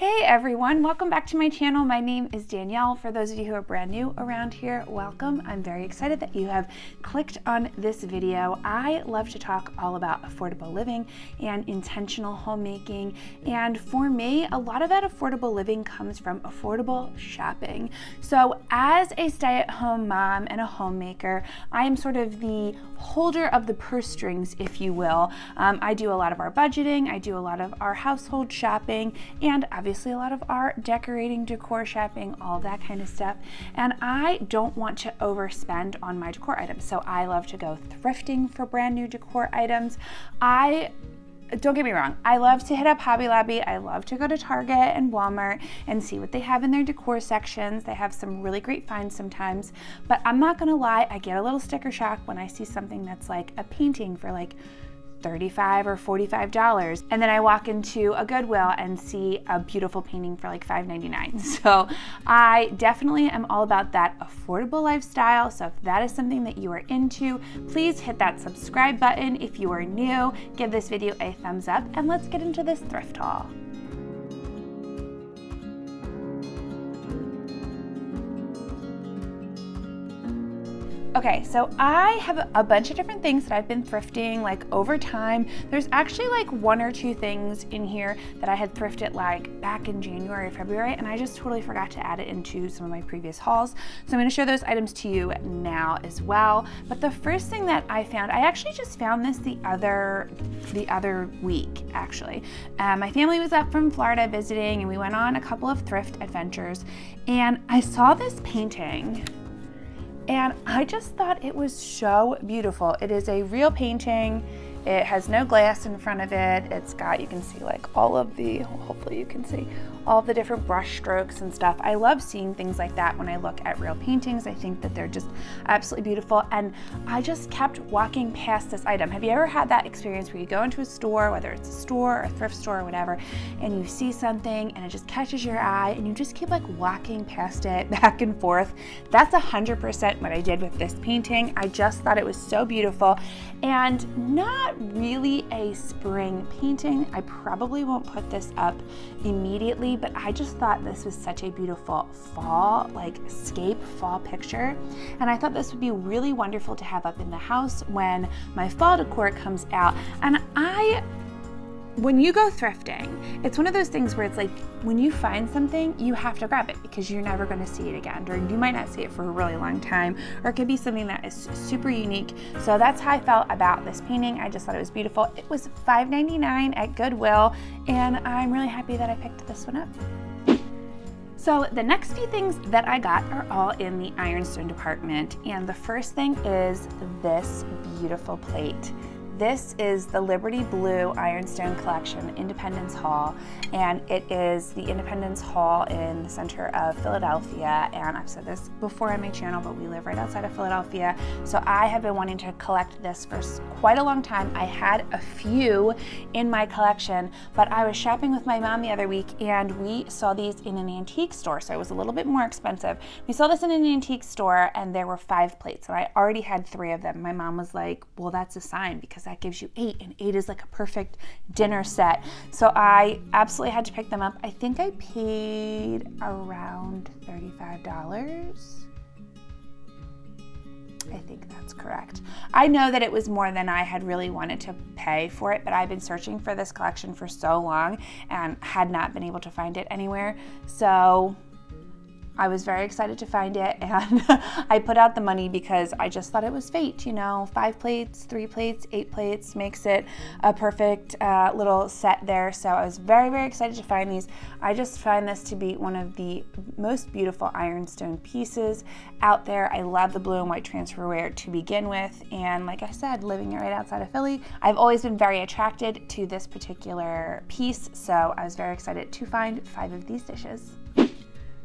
Hey everyone, welcome back to my channel. My name is Danielle. For those of you who are brand new around here, welcome. I'm very excited that you have clicked on this video. I love to talk all about affordable living and intentional homemaking. And for me, a lot of that affordable living comes from affordable shopping. So as a stay-at-home mom and a homemaker, I am sort of the holder of the purse strings, if you will. I do a lot of our budgeting, I do a lot of our household shopping, and obviously a lot of our decorating, decor shopping, all that kind of stuff. And I don't want to overspend on my decor items. So I love to go thrifting for brand new decor items. Don't get me wrong, I love to hit up Hobby Lobby. I love to go to Target and Walmart and see what they have in their decor sections. They have some really great finds sometimes, but I'm not gonna lie, I get a little sticker shock when I see something that's like a painting for like $35 or $45, and then I walk into a Goodwill and see a beautiful painting for like $5.99. So I definitely am all about that affordable lifestyle. So if that is something that you are into, please hit that subscribe button. If you are new, give this video a thumbs up, and let's get into this thrift haul. Okay, so I have a bunch of different things that I've been thrifting like over time. There's actually like one or two things in here that I had thrifted like back in January or February, and I just totally forgot to add it into some of my previous hauls. So I'm gonna show those items to you now as well. But the first thing that I found, I actually just found this the other week, actually. My family was up from Florida visiting, and we went on a couple of thrift adventures, and I saw this painting, and I just thought it was so beautiful. It is a real painting. It has no glass in front of it. It's got, you can see like all of the, hopefully you can see all of the different brush strokes and stuff. I love seeing things like that when I look at real paintings. I think that they're just absolutely beautiful. And I just kept walking past this item. Have you ever had that experience where you go into a store, whether it's a store or a thrift store or whatever, and you see something and it just catches your eye and you just keep like walking past it back and forth? That's 100% what I did with this painting. I just thought it was so beautiful, and not really a spring painting. I probably won't put this up immediately, but I just thought this was such a beautiful fall, like escape fall picture. And I thought this would be really wonderful to have up in the house when my fall decor comes out. And when you go thrifting, it's one of those things where it's like, when you find something, you have to grab it because you're never gonna see it again, or you might not see it for a really long time, or it could be something that is super unique. So that's how I felt about this painting. I just thought it was beautiful. It was $5.99 at Goodwill, and I'm really happy that I picked this one up. So the next few things that I got are all in the Ironstone department, and the first thing is this beautiful plate. This is the Liberty Blue Ironstone Collection Independence Hall, and it is the Independence Hall in the center of Philadelphia. And I've said this before on my channel, but we live right outside of Philadelphia, so I have been wanting to collect this for quite a long time. I had a few in my collection, but I was shopping with my mom the other week, and we saw these in an antique store, so it was a little bit more expensive. We saw this in an antique store, and there were 5 plates, and I already had 3 of them. My mom was like, well, that's a sign, because that gives you 8, and 8 is like a perfect dinner set. So I absolutely had to pick them up. I think I paid around $35. I think that's correct. I know that it was more than I had really wanted to pay for it, but I've been searching for this collection for so long and had not been able to find it anywhere. So I was very excited to find it, and I put out the money because I just thought it was fate, you know, 5 plates, 3 plates, 8 plates makes it a perfect little set there. So I was very, very excited to find these. I just find this to be one of the most beautiful Ironstone pieces out there. I love the blue and white transferware to begin with, and like I said, living right outside of Philly, I've always been very attracted to this particular piece, so I was very excited to find 5 of these dishes.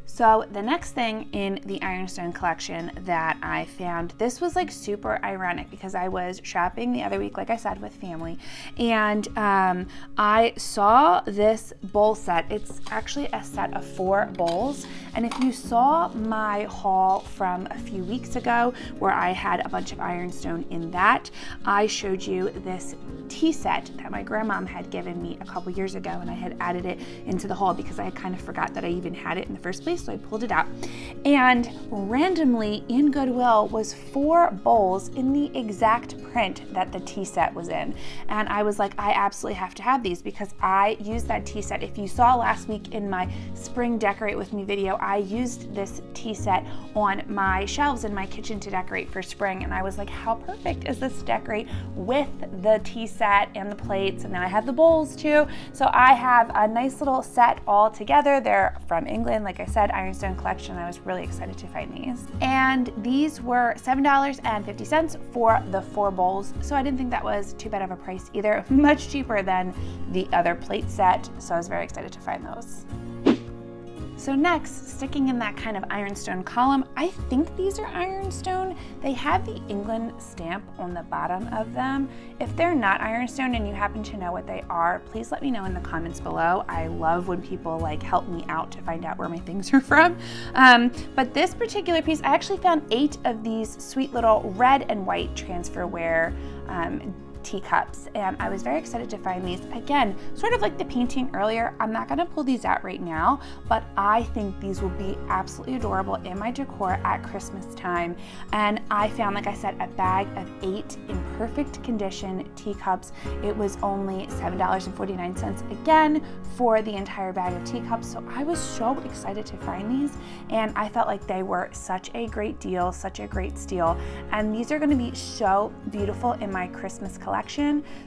So the next thing in the Ironstone collection that I found, this was like super ironic because I was shopping the other week, like I said, with family, and I saw this bowl set. It's actually a set of 4 bowls, and if you saw my haul from a few weeks ago where I had a bunch of Ironstone in that, I showed you this tea set that my grandmom had given me a couple years ago, and I had added it into the haul because I kind of forgot that I even had it in the first place, so I pulled it out. And randomly in Goodwill was 4 bowls in the exact print that the tea set was in. And I was like, I absolutely have to have these because I used that tea set. If you saw last week in my spring decorate with me video, I used this tea set on my shelves in my kitchen to decorate for spring, and I was like, how perfect is this to decorate with the tea set and the plates, and now I have the bowls too. So I have a nice little set all together. They're from England, like I said, Ironstone collection. I was really excited to find these. And these were $7.50 for the 4 bowls, so I didn't think that was too bad of a price either. Much cheaper than the other plate set, so I was very excited to find those. So next, sticking in that kind of Ironstone column, I think these are Ironstone. They have the England stamp on the bottom of them. If they're not Ironstone and you happen to know what they are, please let me know in the comments below. I love when people like help me out to find out where my things are from. But this particular piece, I actually found 8 of these sweet little red and white transferware teacups, and I was very excited to find these. Again, sort of like the painting earlier, I'm not gonna pull these out right now, but I think these will be absolutely adorable in my decor at Christmas time. And I found, like I said, a bag of 8 in perfect condition teacups. It was only $7.49 again for the entire bag of teacups, so I was so excited to find these, and I felt like they were such a great deal, such a great steal, and these are gonna be so beautiful in my Christmas collection.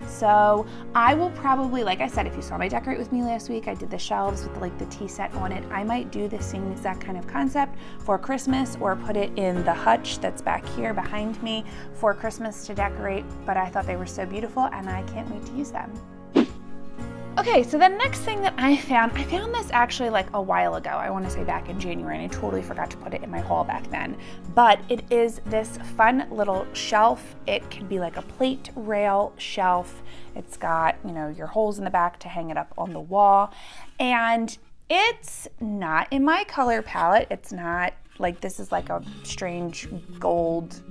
So I will probably, like I said, if you saw my decorate with me last week, I did the shelves with like the tea set on it. I might do the same exact kind of concept for Christmas, or put it in the hutch that's back here behind me for Christmas to decorate, but I thought they were so beautiful and I can't wait to use them. Okay, so the next thing that I found this actually like a while ago. I want to say back in January, and I totally forgot to put it in my haul back then. But it is this fun little shelf. It can be like a plate rail shelf. It's got, you know, your holes in the back to hang it up on the wall. And it's not in my color palette. It's not like, this is like a strange gold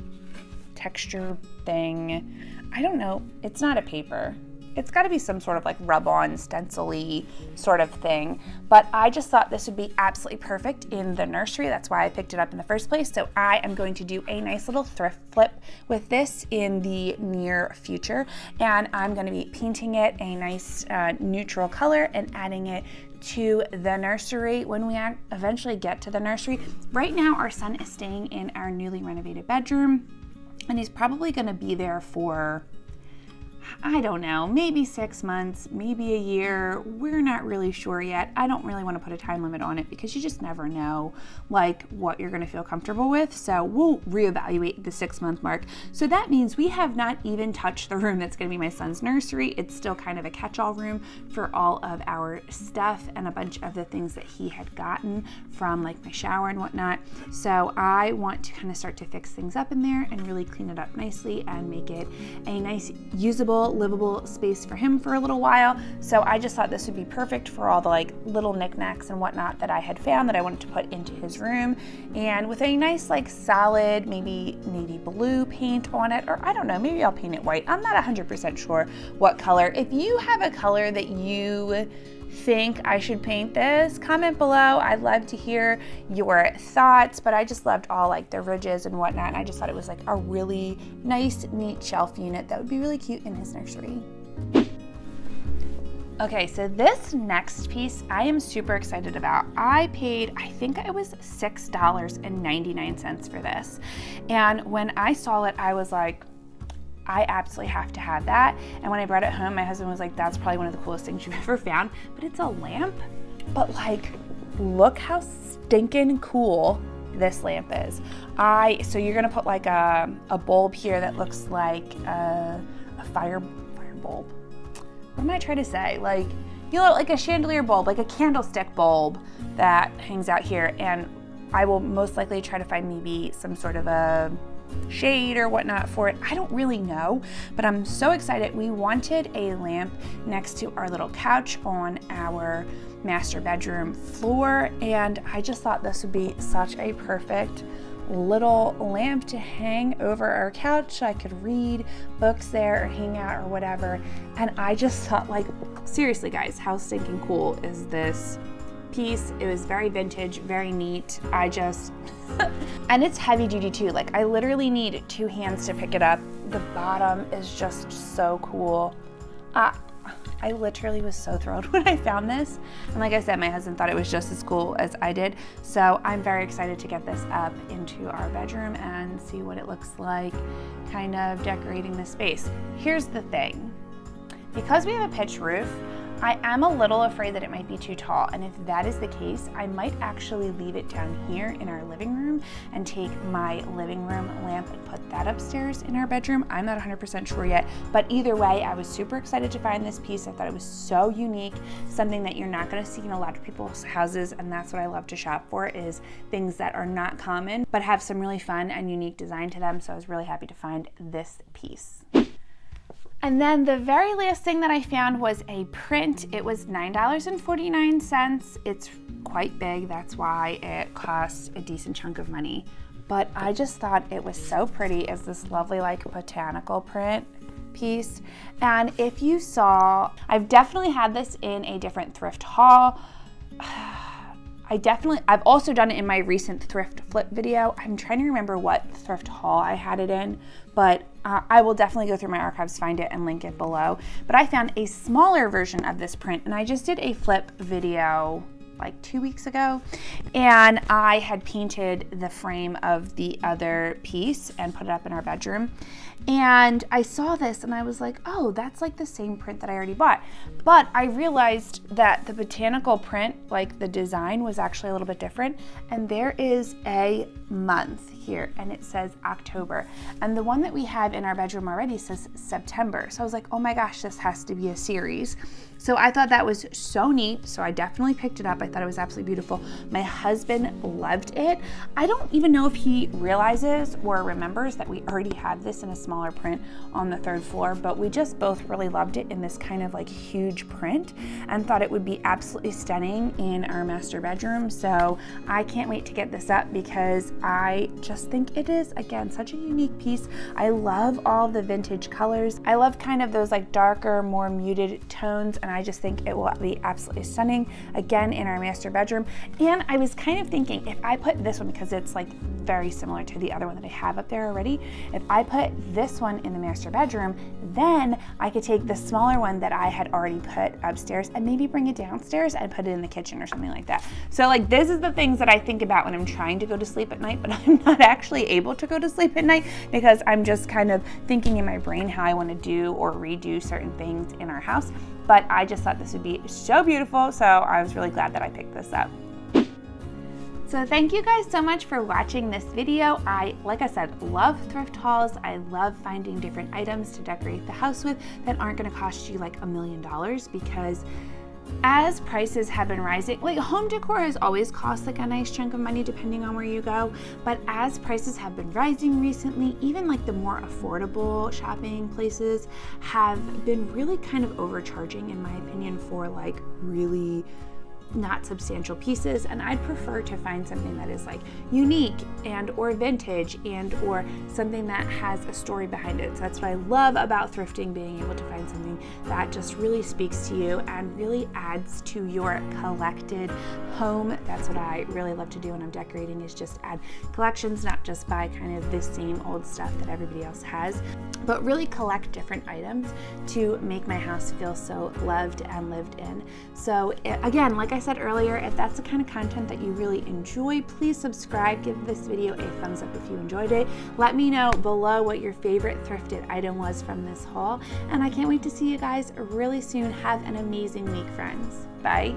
texture thing. I don't know. It's not a paper. It's got to be some sort of like rub-on, stencil-y sort of thing. But I just thought this would be absolutely perfect in the nursery. That's why I picked it up in the first place. So I am going to do a nice little thrift flip with this in the near future. And I'm going to be painting it a nice neutral color and adding it to the nursery when we eventually get to the nursery. Right now, our son is staying in our newly renovated bedroom, and he's probably going to be there for, I don't know, maybe 6 months, maybe a year. We're not really sure yet. I don't really want to put a time limit on it because you just never know like what you're going to feel comfortable with. So we'll reevaluate the 6-month mark. So that means we have not even touched the room that's going to be my son's nursery. It's still kind of a catch-all room for all of our stuff and a bunch of the things that he had gotten from like my shower and whatnot. So I want to kind of start to fix things up in there and really clean it up nicely and make it a nice, usable, livable space for him for a little while. So I just thought this would be perfect for all the like little knickknacks and whatnot that I had found that I wanted to put into his room, and with a nice like solid maybe navy blue paint on it, or I don't know, maybe I'll paint it white. I'm not 100% sure what color. If you have a color that you think I should paint this, comment below. I'd love to hear your thoughts, but I just loved all like the ridges and whatnot, and I just thought it was like a really nice, neat shelf unit that would be really cute in his nursery. Okay, so this next piece I am super excited about. I paid, I think it was $6.99 for this, and when I saw it, I was like, I absolutely have to have that. And when I brought it home, my husband was like, that's probably one of the coolest things you've ever found. But it's a lamp, but like, look how stinking cool this lamp is. So you're gonna put like a bulb here that looks like a fire bulb. What am I trying to say? Like, you know, like a chandelier bulb, like a candlestick bulb that hangs out here. And I will most likely try to find maybe some sort of a shade or whatnot for it. I don't really know, but I'm so excited. We wanted a lamp next to our little couch on our master bedroom floor, and I just thought this would be such a perfect little lamp to hang over our couch so I could read books there or hang out or whatever. And I just thought, like, seriously guys, how stinking cool is this piece? It was very vintage, very neat. And it's heavy duty too. Like, I literally need 2 hands to pick it up. The bottom is just so cool. I literally was so thrilled when I found this. And like I said, my husband thought it was just as cool as I did. So I'm very excited to get this up into our bedroom and see what it looks like, kind of decorating the space. Here's the thing. Because we have a pitched roof, I am a little afraid that it might be too tall, and if that is the case, I might actually leave it down here in our living room and take my living room lamp and put that upstairs in our bedroom. I'm not 100% sure yet, but either way, I was super excited to find this piece. I thought it was so unique, something that you're not gonna see in a lot of people's houses, and that's what I love to shop for, is things that are not common, but have some really fun and unique design to them, so I was really happy to find this piece. And then the very last thing that I found was a print. It was $9.49. It's quite big, that's why it costs a decent chunk of money. But I just thought it was so pretty. It's this lovely, like, botanical print piece. And if you saw, I've definitely had this in a different thrift haul. I've also done it in my recent thrift flip video. I'm trying to remember what thrift haul I had it in, but I will definitely go through my archives, find it, and link it below. But I found a smaller version of this print, and I just did a flip video like 2 weeks ago, and I had painted the frame of the other piece and put it up in our bedroom. And I saw this and I was like, oh, that's like the same print that I already bought. But I realized that the botanical print, like the design, was actually a little bit different. And there is a month here and it says October. And the one that we have in our bedroom already says September. So I was like, oh my gosh, this has to be a series. So I thought that was so neat. So I definitely picked it up. I thought it was absolutely beautiful. My husband loved it. I don't even know if he realizes or remembers that we already have this in a smaller print on the 3rd floor, but we just both really loved it in this kind of like huge print and thought it would be absolutely stunning in our master bedroom. So I can't wait to get this up because I just think it is, again, such a unique piece. I love all the vintage colors. I love kind of those like darker, more muted tones, and I just think it will be absolutely stunning, again, in our master bedroom. And I was kind of thinking, if I put this one, because it's like very similar to the other one that I have up there already, if I put this one in the master bedroom, then I could take the smaller one that I had already put upstairs and maybe bring it downstairs and put it in the kitchen or something like that. So like, this is the things that I think about when I'm trying to go to sleep at night, but I'm not actually able to go to sleep at night because I'm just kind of thinking in my brain how I want to do or redo certain things in our house. But I just thought this would be so beautiful, so I was really glad that I picked this up. So thank you guys so much for watching this video. Like I said, love thrift hauls. I love finding different items to decorate the house with that aren't gonna cost you like $1 million, because as prices have been rising, like home decor has always cost like a nice chunk of money depending on where you go, but as prices have been rising recently, even like the more affordable shopping places have been really kind of overcharging, in my opinion, for like really not substantial pieces, and I'd prefer to find something that is like unique and or vintage and or something that has a story behind it. So that's what I love about thrifting, being able to find something that just really speaks to you and really adds to your collected home. That's what I really love to do when I'm decorating, is just add collections, not just buy kind of the same old stuff that everybody else has, but really collect different items to make my house feel so loved and lived in. So again, like I said earlier, if that's the kind of content that you really enjoy, please subscribe, give this video a thumbs up if you enjoyed it. Let me know below what your favorite thrifted item was from this haul, and I can't wait to see you guys really soon. Have an amazing week, friends. Bye.